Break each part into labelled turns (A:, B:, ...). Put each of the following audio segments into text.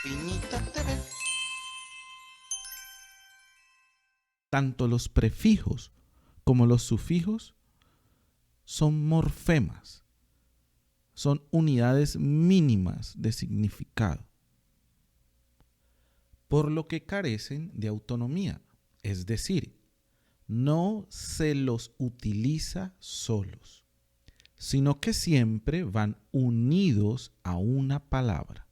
A: Espinita TV.
B: Tanto los prefijos como los sufijos son morfemas, son unidades mínimas de significado, por lo que carecen de autonomía, es decir, no se los utiliza solos, sino que siempre van unidos a una palabra.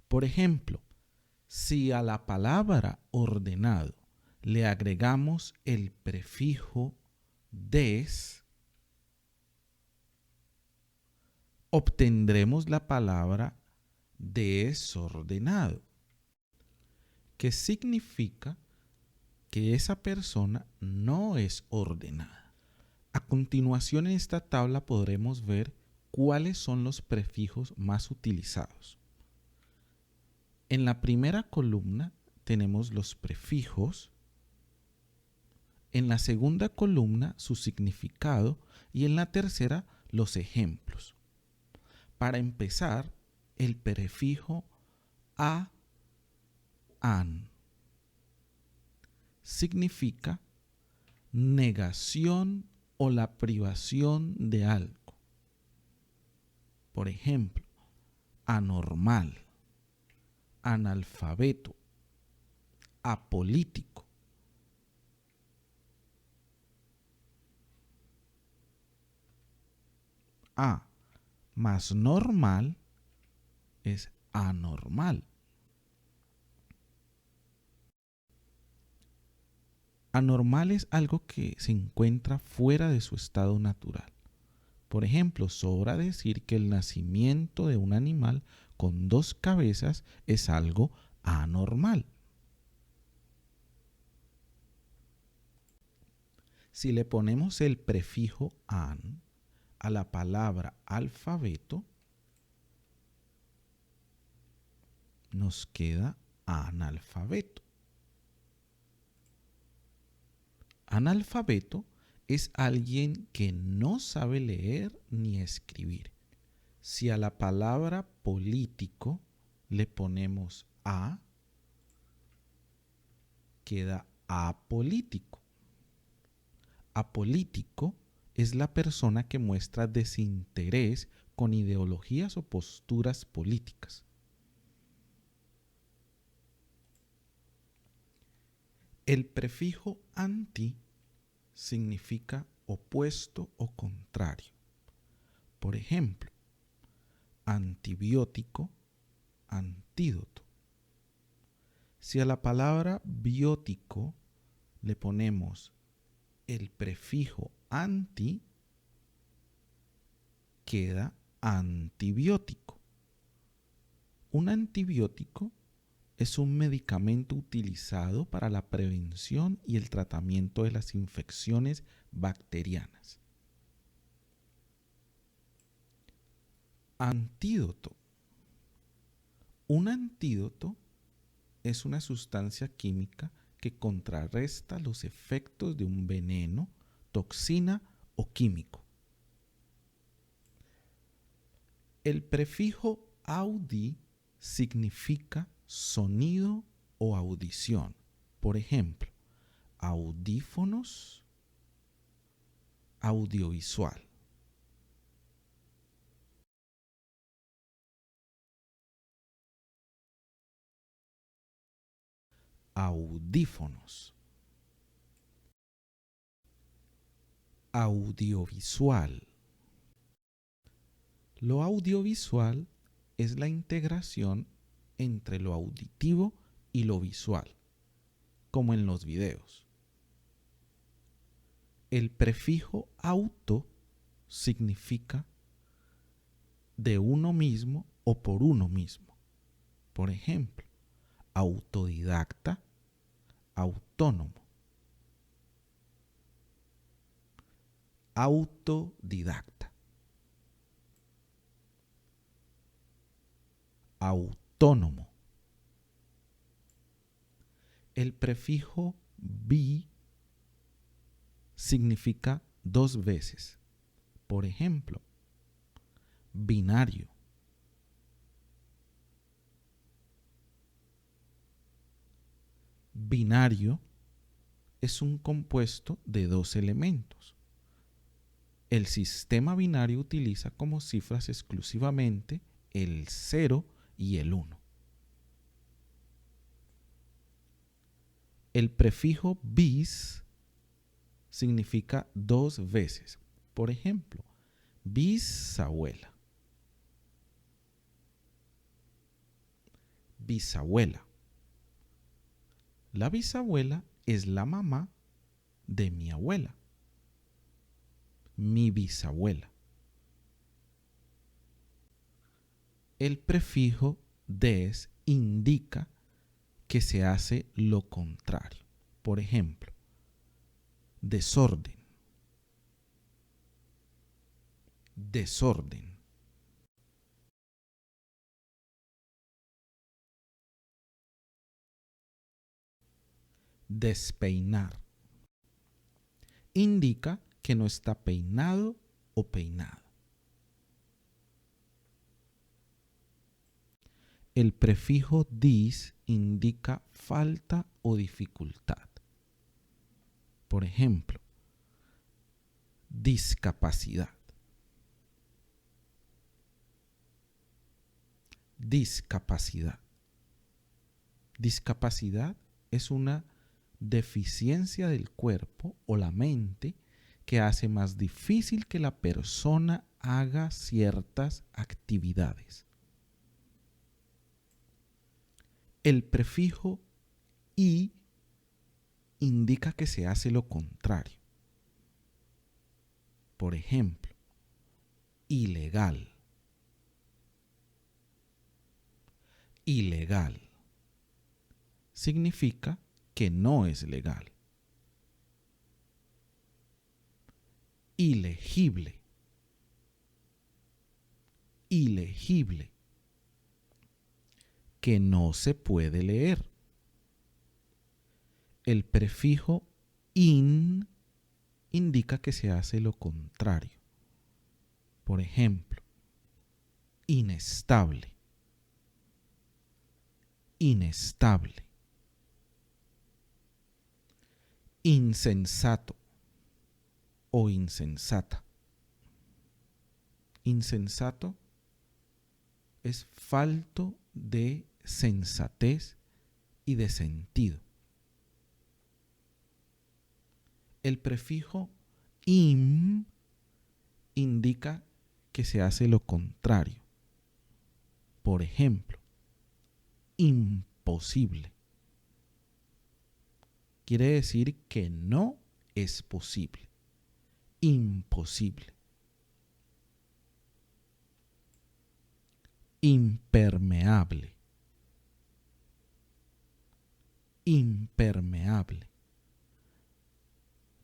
B: Por ejemplo, si a la palabra ordenado le agregamos el prefijo des, obtendremos la palabra desordenado, que significa que esa persona no es ordenada. A continuación en esta tabla podremos ver cuáles son los prefijos más utilizados. En la primera columna tenemos los prefijos, en la segunda columna su significado y en la tercera los ejemplos. Para empezar, el prefijo a, an significa negación o la privación de algo. Por ejemplo, anormal, analfabeto, apolítico. A más normal es anormal. Anormal es algo que se encuentra fuera de su estado natural. Por ejemplo, sobra decir que el nacimiento de un animal con 2 cabezas es algo anormal. Si le ponemos el prefijo an a la palabra alfabeto, nos queda analfabeto. Analfabeto es alguien que no sabe leer ni escribir. Si a la palabra político le ponemos a, queda apolítico. Apolítico es la persona que muestra desinterés con ideologías o posturas políticas. El prefijo anti significa opuesto o contrario. Por ejemplo, antibiótico, antídoto. Si a la palabra biótico le ponemos el prefijo anti, queda antibiótico. Un antibiótico es un medicamento utilizado para la prevención y el tratamiento de las infecciones bacterianas. Antídoto. Un antídoto es una sustancia química que contrarresta los efectos de un veneno, toxina o químico. El prefijo audi significa sonido o audición. Por ejemplo, audífonos, audiovisual. Audífonos. Audiovisual. Lo audiovisual es la integración entre lo auditivo y lo visual, como en los videos. El prefijo auto significa de uno mismo o por uno mismo. Por ejemplo, autodidacta, autónomo. Autodidacta. Autónomo. El prefijo bi significa 2 veces. Por ejemplo, binario. binario es un compuesto de dos elementos. El sistema binario utiliza como cifras exclusivamente el 0 y el 1. El prefijo bis significa dos veces. Por ejemplo, bisabuela, bisabuela. La bisabuela es la mamá de mi abuela, mi bisabuela. El prefijo des indica que se hace lo contrario. Por ejemplo, desorden, desorden. Despeinar indica que no está peinado o peinada. El prefijo dis indica falta o dificultad. Por ejemplo, discapacidad. Discapacidad. Discapacidad es una deficiencia del cuerpo o la mente que hace más difícil que la persona haga ciertas actividades. El prefijo i indica que se hace lo contrario. Por ejemplo, ilegal. Ilegal significa que no es legal. Ilegible. Ilegible. Que no se puede leer. El prefijo in indica que se hace lo contrario. Por ejemplo, inestable. Inestable. Insensato o insensata. Insensato es falto de sensatez y de sentido. El prefijo im indica que se hace lo contrario. Por ejemplo, imposible. Quiere decir que no es posible. Imposible. Impermeable. Impermeable.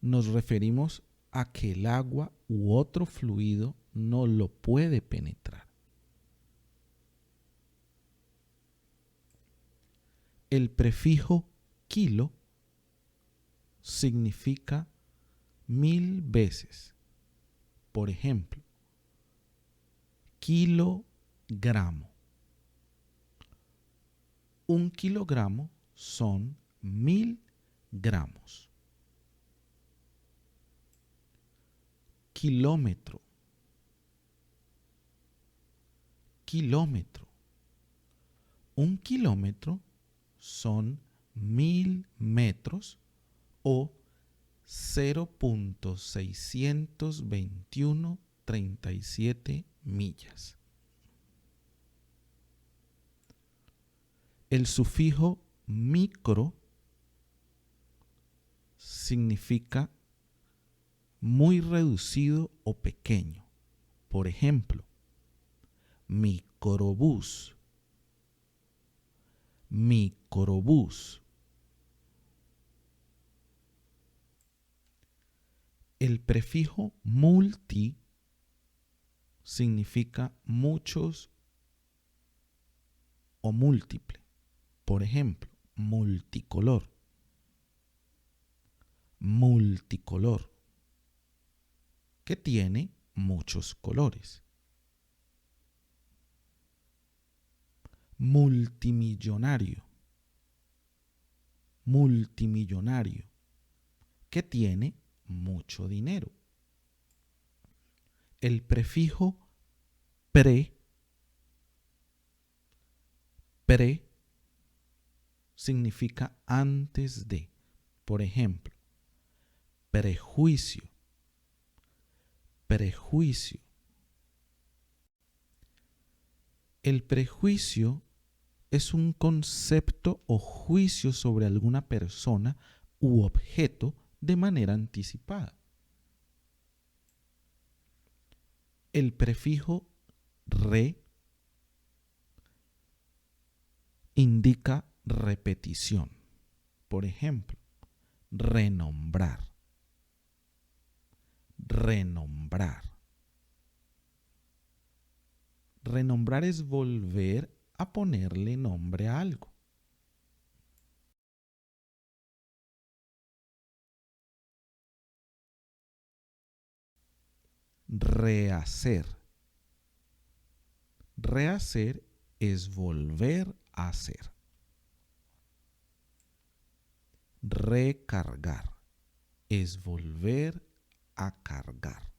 B: Nos referimos a que el agua u otro fluido no lo puede penetrar. El prefijo kilo significa 1000 veces. Por ejemplo, kilogramo. 1 kilogramo son 1000 gramos. Kilómetro. Kilómetro. 1 kilómetro son 1000 metros o 0.62137 millas. El sufijo micro significa muy reducido o pequeño. Por ejemplo, microbús. Microbús. El prefijo multi significa muchos o múltiple. Por ejemplo, multicolor. Multicolor, que tiene muchos colores. Multimillonario. multimillonario, que tiene mucho dinero. El prefijo pre significa antes de. Por ejemplo, prejuicio, prejuicio. El prejuicio es un concepto o juicio sobre alguna persona u objeto de manera anticipada. El prefijo re indica repetición. Por ejemplo, renombrar, renombrar. Renombrar es volver a ponerle nombre a algo. Rehacer. Rehacer es volver a hacer. Recargar es volver a cargar.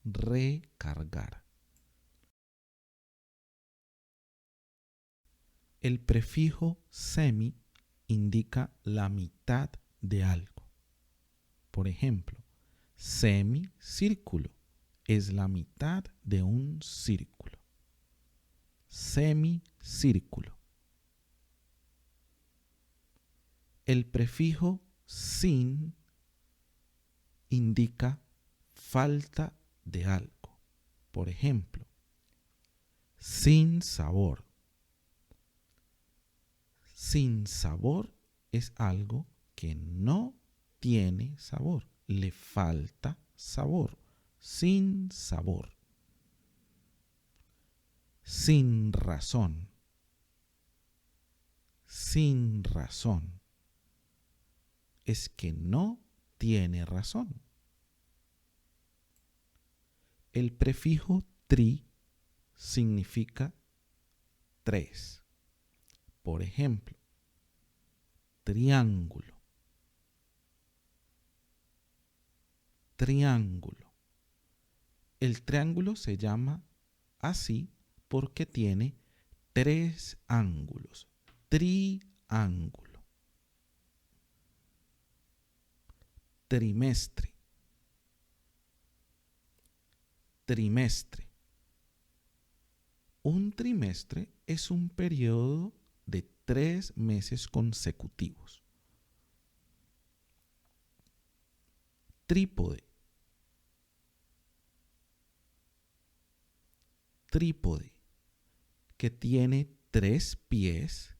B: Recargar. El prefijo semi indica la mitad de algo. Por ejemplo, semicírculo es la mitad de un círculo. Semicírculo. El prefijo sin indica falta de algo. Por ejemplo, sin sabor. Sin sabor es algo que no tiene sabor. Le falta sabor. Sin sabor. Sin razón. Sin razón. Es que no tiene razón. El prefijo tri significa tres. Por ejemplo, triángulo. Triángulo. El triángulo se llama así porque tiene tres ángulos. Triángulo. Trimestre. Trimestre. Un trimestre es un periodo de 3 meses consecutivos. Trípode. Trípode, que tiene 3 pies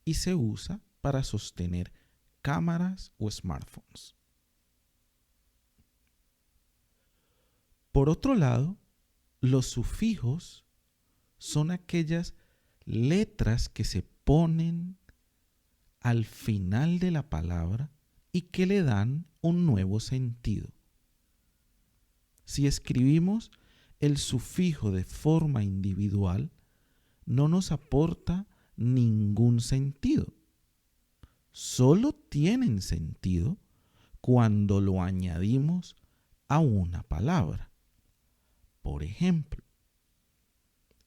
B: y se usa para sostener cámaras o smartphones. Por otro lado, los sufijos son aquellas letras que se ponen al final de la palabra y que le dan un nuevo sentido. Si escribimos el sufijo de forma individual, no nos aporta ningún sentido. Solo tienen sentido cuando lo añadimos a una palabra. Por ejemplo,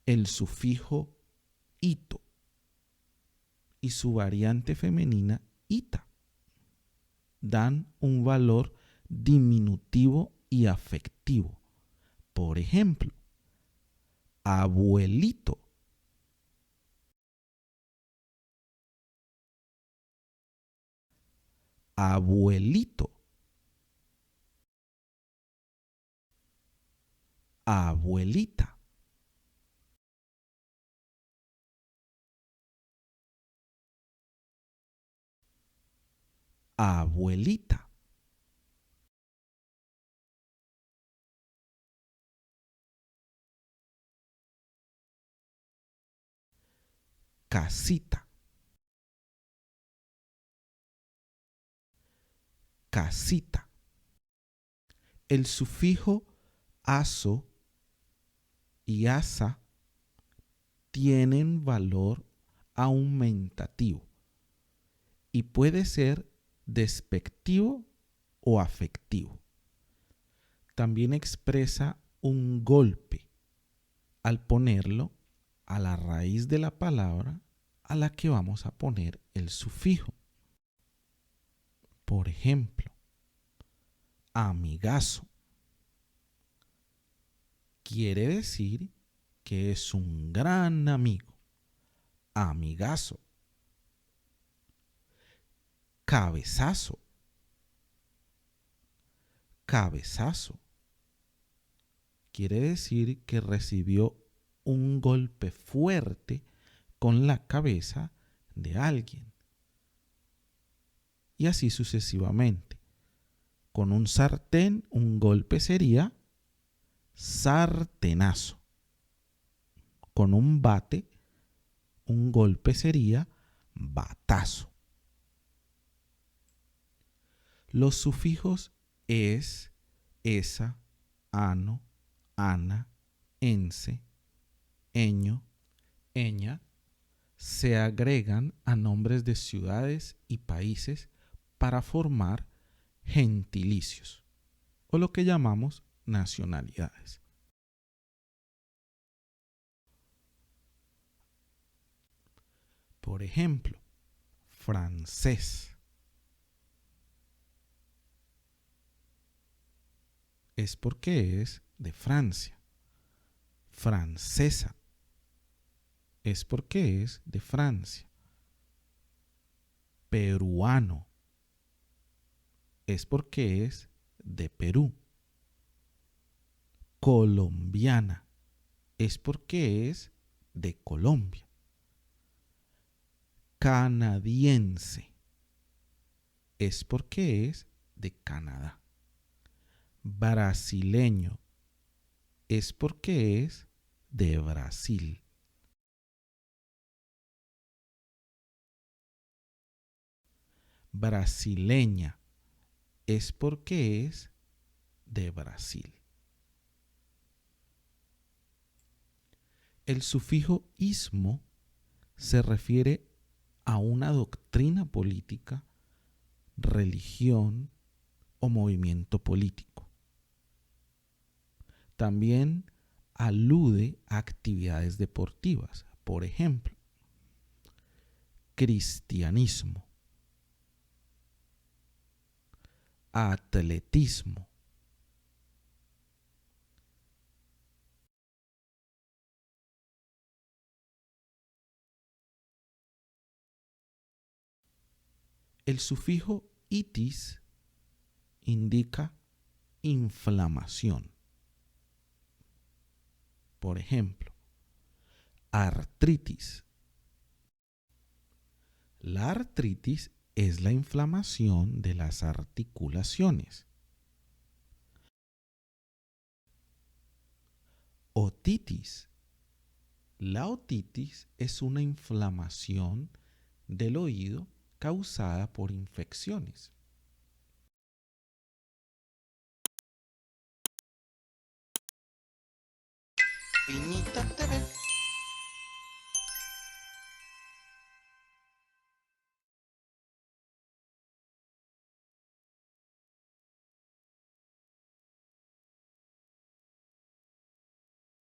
B: el sufijo ito y su variante femenina ita dan un valor diminutivo y afectivo. Por ejemplo, abuelito. Abuelito. Abuelita. Abuelita. Casita. Casita. El sufijo aso y asa tienen valor aumentativo. y puede ser despectivo o afectivo. También expresa un golpe al ponerlo a la raíz de la palabra a la que vamos a poner el sufijo. Por ejemplo, amigazo quiere decir que es un gran amigo. Amigazo. Cabezazo. Cabezazo quiere decir que recibió un golpe fuerte con la cabeza de alguien. Y así sucesivamente. Con un sartén, un golpe sería sartenazo. Con un bate, un golpe sería batazo. Los sufijos es, esa, ano, ana, ense, eño, eña se agregan a nombres de ciudades y países para formar gentilicios o lo que llamamos nacionalidades. Por ejemplo, francés es porque es de Francia. Francesa es porque es de Francia. Peruano es porque es de Perú. Colombiana es porque es de Colombia. Canadiense es porque es de Canadá. Brasileño es porque es de Brasil. Brasileña es porque es de Brasil. El sufijo ismo se refiere a una doctrina política, religión o movimiento político. También alude a actividades deportivas, por ejemplo, cristianismo, atletismo, el sufijo itis indica inflamación. Por ejemplo, artritis. La artritis es la inflamación de las articulaciones. Otitis. La otitis es una inflamación del oído causada por infecciones. Piñita TV.